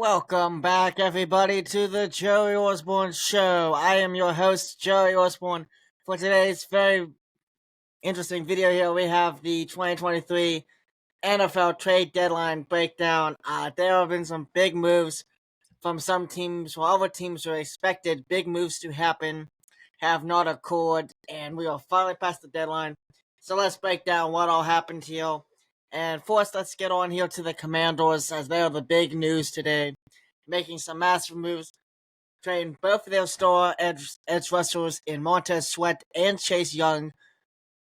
Welcome back, everybody, to the Joey Osborne Show. I am your host, Joey Osborne. For today's very interesting video here, we have the 2023 NFL trade deadline breakdown. There have been some big moves from some teams, while other teams were expected big moves to happen, have not occurred, and we are finally past the deadline. So let's break down what all happened here. And first, let's get on here to the Commanders, as they are the big news today, making some massive moves, trading both of their star edge rushers in Montez Sweat and Chase Young,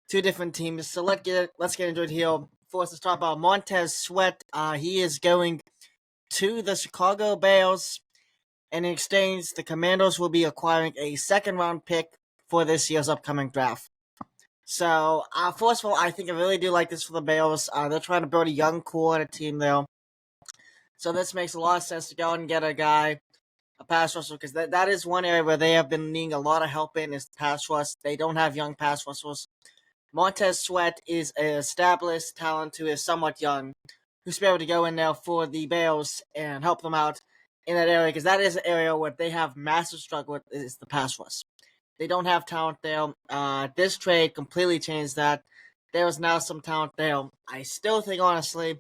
two different teams. So let's get into it here. First, let's talk about Montez Sweat. He is going to the Chicago Bears. And in exchange, the Commanders will be acquiring a second-round pick for this year's upcoming draft. So, first of all, I think I really do like this for the Bears. They're trying to build a young core and a team there. So this makes a lot of sense to go and get a guy, a pass rusher, because that is one area where they have been needing a lot of help in is pass rush. They don't have young pass rushers. Montez Sweat is an established talent who is somewhat young, who's able to go in there for the Bears and help them out in that area, because that is an area where they have massive struggle with is the pass rush. They don't have talent there. This trade completely changed that. There is now some talent there. I still think, honestly,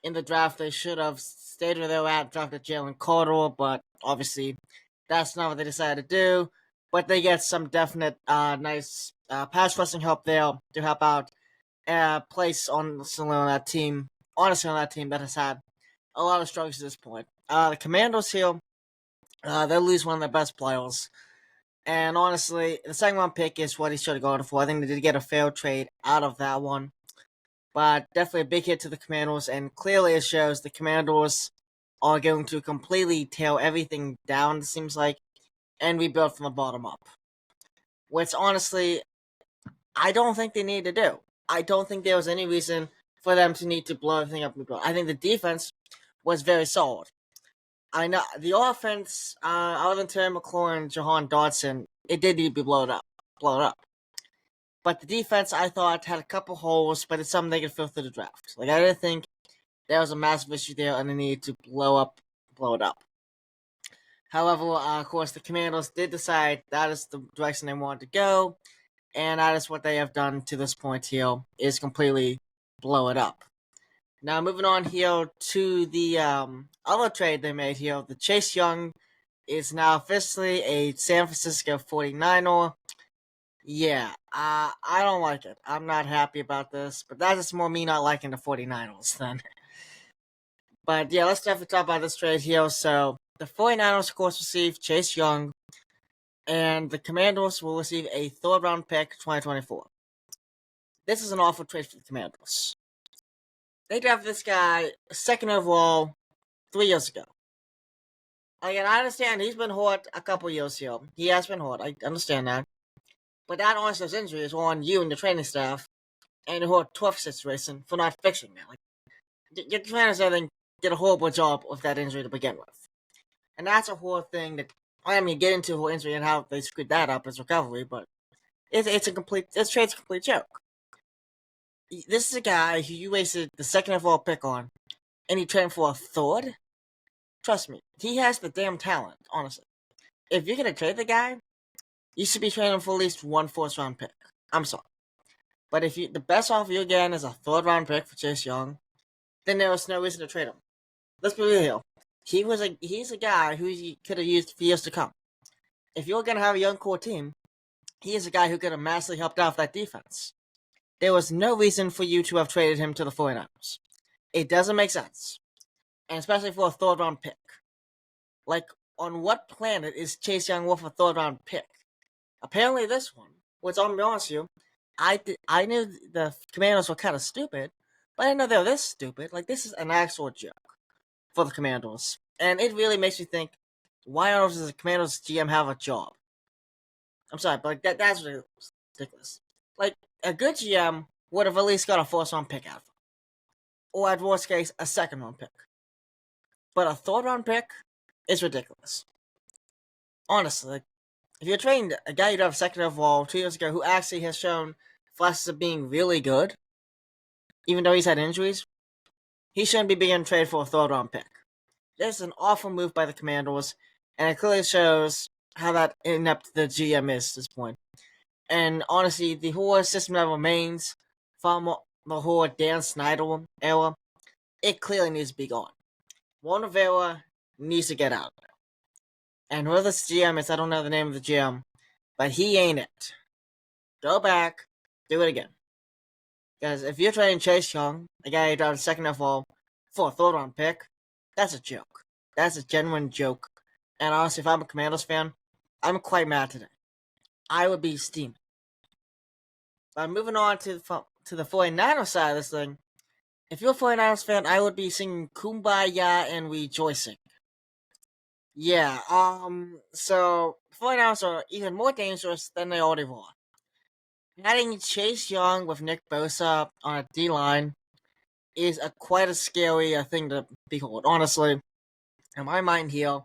in the draft they should have stayed where they were at, drafted Jalen Carter, but obviously that's not what they decided to do. But they get some definite nice pass rushing help there to help out place on that team. Honestly, on that team that has had a lot of struggles at this point. The Commanders here, they lose one of their best players. And honestly, the second round pick is what he should have gone for. I think they did get a fair trade out of that one. But definitely a big hit to the Commanders, and clearly it shows the Commanders are going to completely tear everything down, it seems like, and rebuild from the bottom up. Which, honestly, I don't think they need to do. I don't think there was any reason for them to need to blow everything up and rebuild. I think the defense was very solid. I know the offense, other than Terry McLaurin and Jahan Dodson, it did need to be blown up. But the defense, I thought, had a couple holes, but it's something they could fill through the draft. Like, I didn't think there was a massive issue there, and they needed to blow it up. However, of course, the Commanders did decide that is the direction they wanted to go, and that is what they have done to this point here, is completely blow it up. Now, moving on here to the other trade they made here, the Chase Young is now officially a San Francisco 49er. Yeah, I don't like it. I'm not happy about this, but that's just more me not liking the 49ers then. But yeah, let's definitely talk about this trade here. So, the 49ers, of course, received Chase Young, and the Commanders will receive a third-round pick 2024. This is an awful trade for the Commanders. They drafted this guy second overall 3 years ago. Again, I understand he's been hurt a couple years here. He has been hurt. I understand that. But that honestly his injury is on you and the training staff and the whole tough situation for not fixing that. Like, your trainers, I think, did a horrible job with that injury to begin with. And that's a whole thing that, I mean, get into the whole injury and how they screwed that up as recovery, but this trade's a complete joke. This is a guy who you wasted the second overall pick on, and you traded for a third? Trust me, he has the damn talent, honestly. If you're gonna trade the guy, you should be trading for at least one first-round pick. I'm sorry. But if the best offer you're getting is a third-round pick for Chase Young, then there was no reason to trade him. Let's be real. He's a guy who you could have used for years to come. If you're gonna have a young core team, he is a guy who could have massively helped out with that defense. There was no reason for you to have traded him to the 49ers. It doesn't make sense. And especially for a third-round pick. Like, on what planet is Chase Young worth a third-round pick? Apparently this one, which I'm going to be honest with you, I knew the Commanders were kind of stupid, but I didn't know they were this stupid. Like, this is an actual joke for the Commanders. And it really makes me think, why on earth does the Commanders GM have a job? I'm sorry, but like, that's ridiculous. Like, a good GM would have at least got a first-round pick out of it. Or at worst case, a second-round pick. But a third-round pick is ridiculous. Honestly, like, if you're trading a guy you'd have second overall 2 years ago who actually has shown flashes of being really good, even though he's had injuries, he shouldn't be being traded for a third-round pick. this is an awful move by the Commanders, and it clearly shows how that inept the GM is at this point. And honestly, the whole system that remains from the whole Dan Snyder era, it clearly needs to be gone. Ron Rivera needs to get out. And whoever this GM is, I don't know the name of the GM, but he ain't it. Go back, do it again. Because if you're trading Chase Young, a guy who drafted second overall, for a third round pick, that's a joke. That's a genuine joke. And honestly, if I'm a Commanders fan, I'm quite mad today. I would be steaming. But moving on to the 49ers side of this thing, if you're a 49ers fan, I would be singing Kumbaya and rejoicing. Yeah, so 49ers are even more dangerous than they already were. Adding Chase Young with Nick Bosa on a D-line is quite a scary thing to behold. Honestly, in my mind here,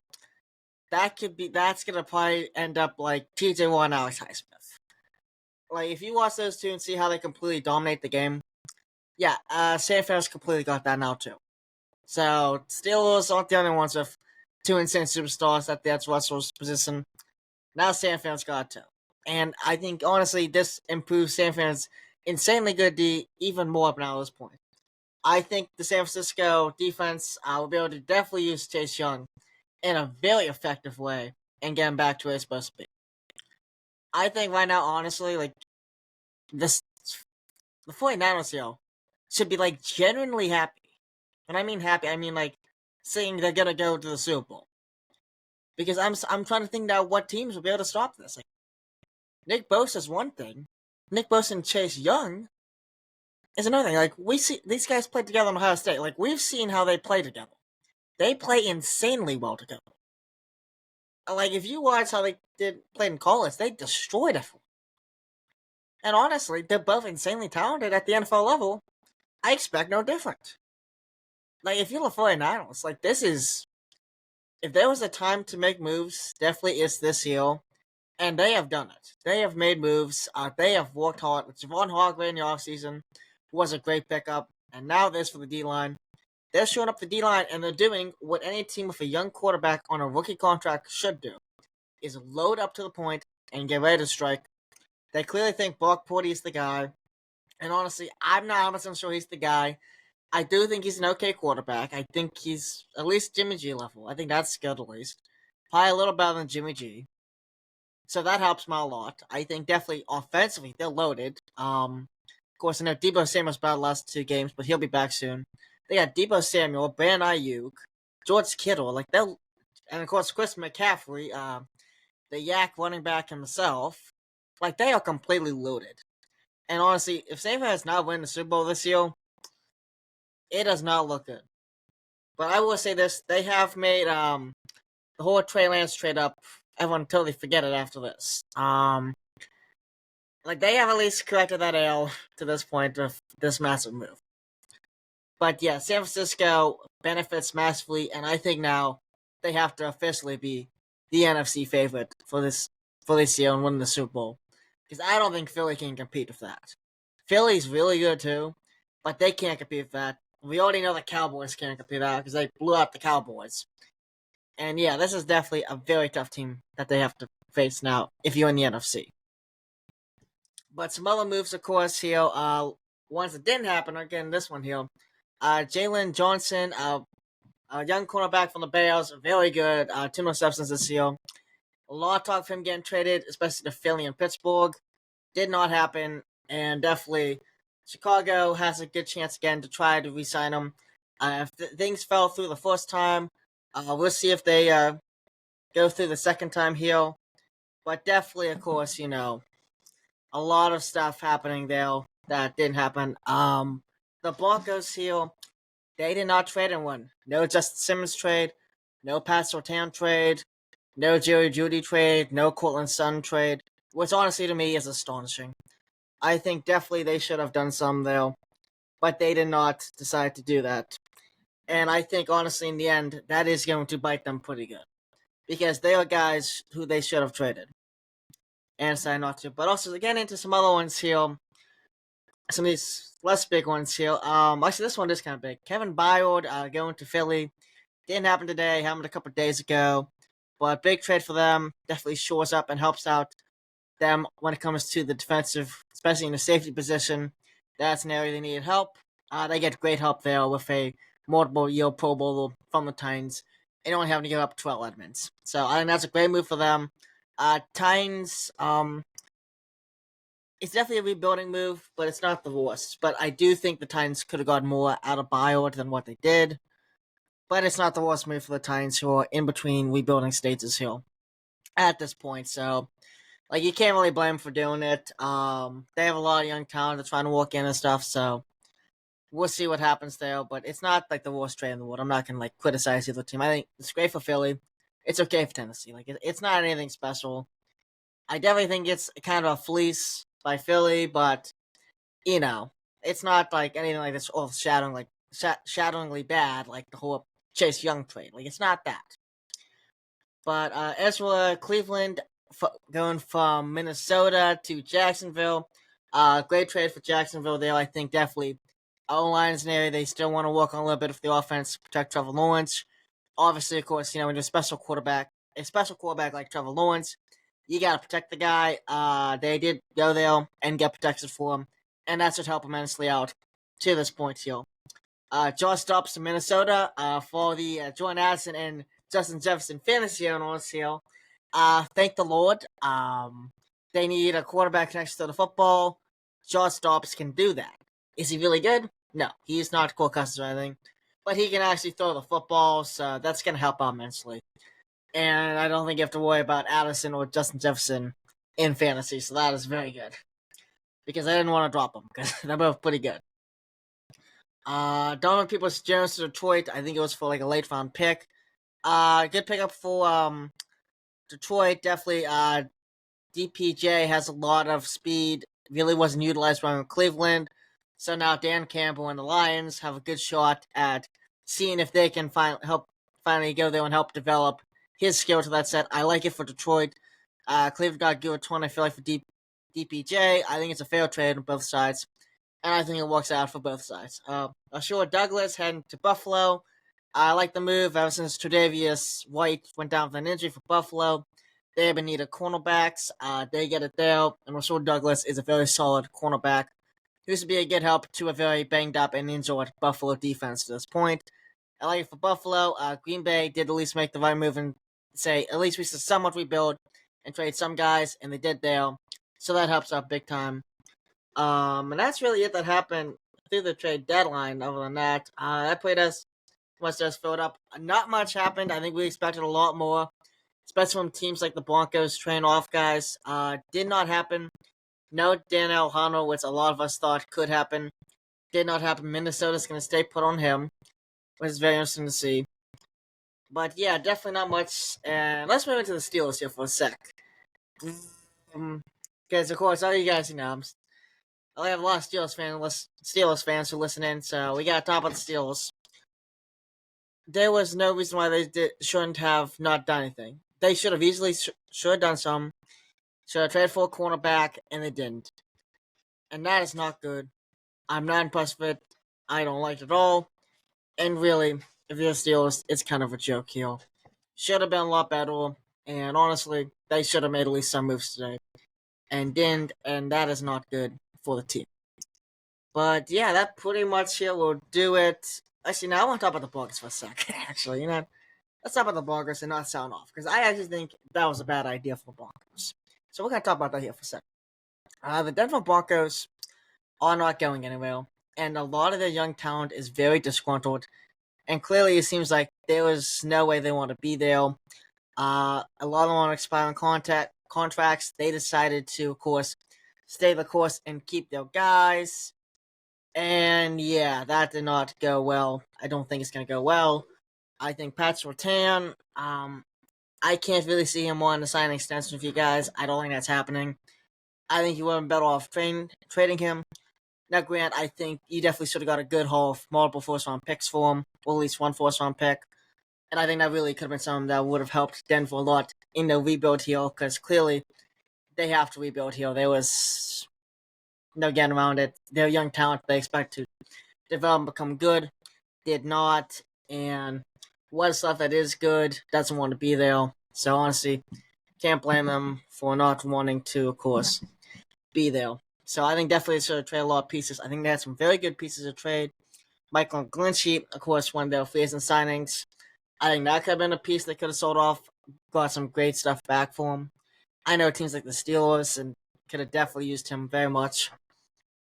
that's gonna probably end up like TJ Watt and Alex Highsmith. Like, if you watch those two and see how they completely dominate the game, yeah, San Fran's completely got that now too. So Steelers aren't the only ones with two insane superstars at the edge rushers position. Now San Fran's got two. And I think, honestly, this improves San Fran's insanely good D even more up now at this point. I think the San Francisco defense will be able to definitely use Chase Young in a very effective way and get him back to where he's supposed to be. I think right now, honestly, like, the 49ers here should be, like, genuinely happy. When I mean happy, I mean, like, saying they're gonna go to the Super Bowl. Because I'm trying to think now what teams will be able to stop this. Like, Nick Bosa is one thing. Nick Bosa and Chase Young is another thing. Like, we see these guys play together in Ohio State. Like, we've seen how they play together. They play insanely well together. Like, if you watch how they played in college, they destroyed everyone. And honestly, they're both insanely talented at the NFL level. I expect no different. Like, if you're the 49ers, like, this is... If there was a time to make moves, definitely is this year. And they have done it. They have made moves. They have worked hard. Javon Hargrave in the offseason was a great pickup. And now this for the D-line. They're showing up the D-line, and they're doing what any team with a young quarterback on a rookie contract should do, is load up to the point and get ready to strike. They clearly think Brock Purdy is the guy. And honestly, I'm not 100% sure he's the guy. I do think he's an okay quarterback. I think he's at least Jimmy G level. I think that's skilled at least. Probably a little better than Jimmy G. So that helps me a lot. I think definitely offensively, they're loaded. Of course, I know Deebo Samuel's bad the last 2 games, but he'll be back soon. They got Deebo Samuel, Brandon Ayuk, George Kittle, like they'll, and of course Chris McCaffrey, the Yak running back himself. Like, they are completely loaded. And honestly, if San Fran has not win the Super Bowl this year, it does not look good. But I will say this: they have made the whole Trey Lance trade up. Everyone totally forget it after this. Like, they have at least corrected that L to this point of this massive move. But yeah, San Francisco benefits massively, and I think now they have to officially be the NFC favorite for this year and win the Super Bowl. Because I don't think Philly can compete with that. Philly's really good too, but they can't compete with that. We already know the Cowboys can't compete with that because they blew out the Cowboys. And yeah, this is definitely a very tough team that they have to face now if you're in the NFC. But some other moves, of course, here, ones that didn't happen, again, this one here. Jalen Johnson, a young cornerback from the Bears, very good, 2 interceptions this year. A lot of talk of him getting traded, especially to Philly and Pittsburgh. Did not happen, and definitely Chicago has a good chance again to try to re-sign him. If things fell through the first time, we'll see if they go through the second time here. But definitely, of course, you know, a lot of stuff happening there that didn't happen. The Broncos here, they did not trade anyone. No Justin Simmons trade, no Pat Surtain trade, no Jerry Jeudy trade, no Cortland Sutton trade, which honestly to me is astonishing. I think definitely they should have done some there, but they did not decide to do that. And I think honestly in the end, that is going to bite them pretty good. Because they are guys who they should have traded. And decided not to. But also, again, into some other ones here. Some of these less big ones here. Actually, this one is kind of big. Kevin Byard going to Philly. Didn't happen today, happened a couple days ago. But big trade for them, definitely shores up and helps out them when it comes to the defensive, especially in the safety position. That's an area they needed help. They get great help there with a multiple year Pro Bowl from the Titans and only having to give up Terrell Edmonds. So I think that's a great move for them. Titans, it's definitely a rebuilding move, but it's not the worst. But I do think the Titans could have gotten more out of Byard than what they did. But it's not the worst move for the Titans, who are in between rebuilding stages here at this point. So, like, you can't really blame them for doing it. They have a lot of young talent that's trying to walk in and stuff. So we'll see what happens there. But it's not like the worst trade in the world. I'm not gonna like criticize the other team. I think it's great for Philly. It's okay for Tennessee. Like, it's not anything special. I definitely think it's kind of a fleece by Philly, but you know, it's not like anything like this shadowingly bad, like the whole Chase Young trade. Like, it's not that. But as for Cleveland going from Minnesota to Jacksonville, great trade for Jacksonville there. I think definitely O-line is an area they still want to work on a little bit of the offense to protect Trevor Lawrence. Obviously, of course, when you're a special quarterback like Trevor Lawrence, you got to protect the guy. They did go there and get protected for him, and that should help immensely out to this point here. Josh Dobbs to Minnesota for the Jordan Addison and Justin Jefferson fantasy owners here. Thank the Lord. They need a quarterback next to the football. Josh Dobbs can do that. Is he really good? No, he's not Kirk Cousins or anything, but he can actually throw the football, so that's going to help out immensely. And I don't think you have to worry about Addison or Justin Jefferson in fantasy, so that is very good. Because I didn't want to drop them, because they're both pretty good. Donovan Peoples-Jones to Detroit, I think it was for like a late round pick. Good pickup for Detroit, definitely. DPJ has a lot of speed, really wasn't utilized by Cleveland. So now Dan Campbell and the Lions have a good shot at seeing if they can finally go there and help develop his skill to that set. I like it for Detroit. Cleveland got a good return, I feel like, for DPJ. I think it's a fair trade on both sides, and I think it works out for both sides. Ashore Douglas heading to Buffalo. I like the move ever since Tre'Davious White went down with an injury for Buffalo. They have been needed cornerbacks. They get it there, and Rasul Douglas is a very solid cornerback. He used to be a good help to a very banged up and injured Buffalo defense to this point. I like it for Buffalo. Green Bay did at least make the right move and say, at least we should somewhat rebuild and trade some guys, and they did there. So that helps out big time. And that's really it that happened through the trade deadline. Other than that, that played us was just filled up. Not much happened. I think we expected a lot more, especially from teams like the Broncos train off guys. Did not happen. No Daniel Hunter, which a lot of us thought could happen. Did not happen. Minnesota's going to stay put on him, which is very interesting to see. But yeah, definitely not much. And let's move into the Steelers here for a sec. Because, of course, all you guys, I have a lot of Steelers fans who listen in, so we got to talk about the Steelers. There was no reason why they shouldn't have not done anything. They should have easily should have done some. Should have traded for a cornerback, and they didn't. And that is not good. I'm not impressed with it. I don't like it at all. And really, if you're Steelers, it's kind of a joke here. Should have been a lot better. And honestly, they should have made at least some moves today. And didn't, and that is not good for the team. But yeah, that pretty much here will do it. Actually, now I want to talk about the Broncos for a sec. Actually, let's talk about the Broncos and not sound off. Because I actually think that was a bad idea for the Broncos. So we're going to talk about that here for a second. The Denver Broncos are not going anywhere. And a lot of their young talent is very disgruntled. And clearly it seems like there was no way they want to be there. A lot of them want to expire on contracts. They decided to, of course, stay the course and keep their guys. And yeah, that did not go well. I don't think it's going to go well. I think Pat Surtain, I can't really see him wanting to sign an extension with you guys. I don't think that's happening. I think you would have been better off trading him. Now, Grant, I think you definitely should have got a good haul of multiple first-round picks for him, or at least one first-round pick. And I think that really could have been something that would have helped Denver a lot in the rebuild here, because clearly they have to rebuild here. There was no getting around it. Their young talent they expect to develop and become good did not. And what stuff that is good doesn't want to be there. So honestly, can't blame them for not wanting to, of course, be there. So I think definitely should trade a lot of pieces. I think they had some very good pieces of trade. Michael Glinchey, of course, one of their free agent signings. I think that could have been a piece they could have sold off, got some great stuff back for him. I know teams like the Steelers and could have definitely used him very much.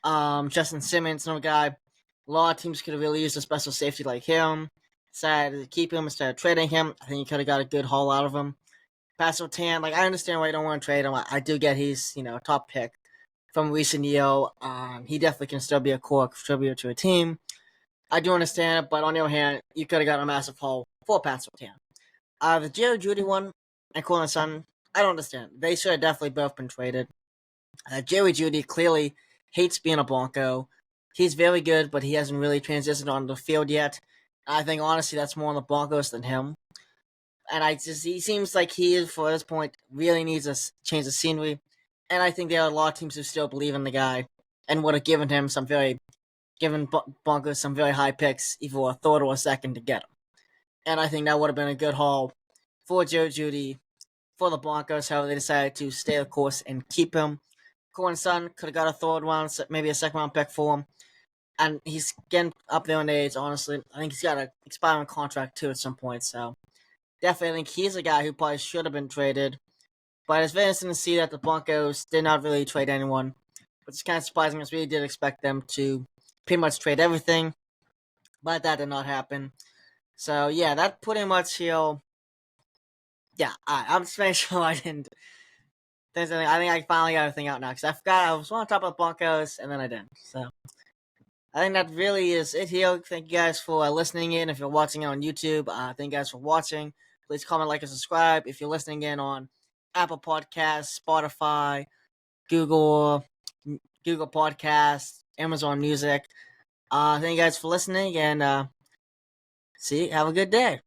Justin Simmons, another guy. A lot of teams could have really used a special safety like him. Decided to keep him instead of trading him. I think you could have got a good haul out of him. Pat Surtain, like I understand why you don't want to trade him. I do get he's a top pick from recent year. He definitely can still be a core contributor to a team. I do understand it, but on the other hand, you could have gotten a massive haul for Pat Surtain. The Jerry Jeudy one and Courtland Sutton, I don't understand. They should have definitely both been traded. Jerry Jeudy clearly hates being a Bronco. He's very good, but he hasn't really transitioned onto the field yet. I think honestly that's more on the Broncos than him. And he seems like he, for this point, really needs a change of scenery. And I think there are a lot of teams who still believe in the guy and would have given him given Broncos some very high picks, either a third or a second to get him. And I think that would have been a good haul for Joe Jeudy, for the Broncos. However, they decided to stay the course and keep him. Courtland Sutton could have got a third round, maybe a second round pick for him. And he's getting up there in age, honestly. I think he's got an expiring contract too at some point, so definitely think he's a guy who probably should have been traded. But it's very interesting to see that the Broncos did not really trade anyone, which is kind of surprising because we really did expect them to pretty much trade everything, but that did not happen. So yeah, that pretty much yeah, I'm just making sure I didn't. I think I finally got everything out now because I forgot I was on top of the Broncos and then I didn't. So I think that really is it here. Thank you guys for listening in. If you're watching it on YouTube, thank you guys for watching. Please comment, like, and subscribe. If you're listening in on Apple Podcasts, Spotify, Google, Google Podcasts, Amazon Music. Thank you guys for listening and see. Have a good day.